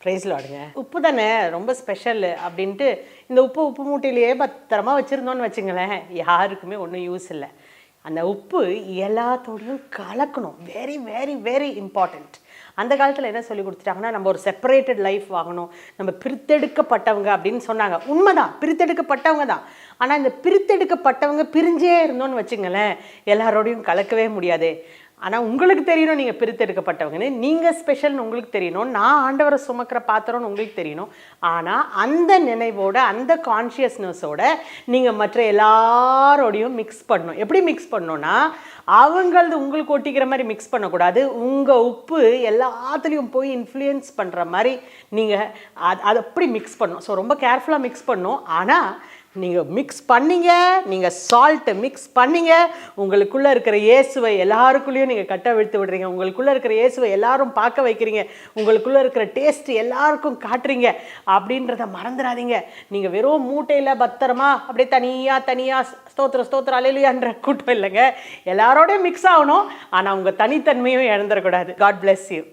Price லார்டுங்க. உப்பு தானே ரொம்ப ஸ்பெஷல் அப்படின்ட்டு இந்த உப்பு மூட்டையிலேயே பத்திரமா வச்சுருந்தோன்னு வச்சுங்களேன், யாருக்குமே ஒன்றும் யூஸ் இல்லை. அந்த உப்பு எல்லாத்தோடையும் கலக்கணும். Very very very important. அந்த காலத்தில் என்ன சொல்லி கொடுத்துட்டாங்கன்னா, நம்ம ஒரு செப்பரேட்டட் லைஃப் வாங்கணும், நம்ம பிரித்தெடுக்கப்பட்டவங்க அப்படின்னு சொன்னாங்க. உண்மைதான், பிரித்தெடுக்கப்பட்டவங்க தான். ஆனால் இந்த பிரித்தெடுக்கப்பட்டவங்க பிரிஞ்சே இருந்தோன்னு வச்சுங்களேன், எல்லாரோடையும் கலக்கவே முடியாது. ஆனால் உங்களுக்கு தெரியணும் நீங்கள் பிரித்தெடுக்கப்பட்டவங்கன்னு, நீங்கள் ஸ்பெஷல்னு உங்களுக்கு தெரியணும், நான் ஆண்டவரை சுமக்கிற பாத்திரம்னு உங்களுக்கு தெரியணும். ஆனால் அந்த நினைவோட, அந்த கான்ஷியஸ்னஸோட நீங்கள் மற்ற எல்லாரோடையும் மிக்ஸ் பண்ணணும். எப்படி மிக்ஸ் பண்ணணும்னா, அவங்களது உங்களுக்கு ஒட்டிக்கிற மாதிரி மிக்ஸ் பண்ணக்கூடாது. உங்கள் உப்பு எல்லாத்துலேயும் போய் இன்ஃப்ளூயன்ஸ் பண்ணுற மாதிரி நீங்கள் அது அப்படி மிக்ஸ் பண்ணணும். ஸோ ரொம்ப கேர்ஃபுல்லாக மிக்ஸ் பண்ணணும். ஆனால் நீங்கள் மிக்ஸ் பண்ணிங்க, நீங்கள் சால்ட்டை மிக்ஸ் பண்ணிங்க, உங்களுக்குள்ளே இருக்கிற இயேசுவை எல்லாருக்குள்ளேயும் நீங்கள் கட்ட விழுத்து விடுறீங்க. உங்களுக்குள்ளே இருக்கிற இயேசுவை எல்லாரும் பார்க்க வைக்கிறீங்க. உங்களுக்குள்ளே இருக்கிற டேஸ்ட் எல்லாருக்கும் காட்டுறீங்க அப்படின்றத மறந்துடாதீங்க. நீங்கள் வெறும் மூட்டையில் பத்திரமா அப்படியே தனியாக ஸ்தோத்திரம் அல்லேலூயான்ற கூட்டம் இல்லைங்க. எல்லாரோடையும் மிக்ஸ் ஆகணும். ஆனால் உங்கள் தனித்தன்மையும் இழந்துடக்கூடாது. God bless you.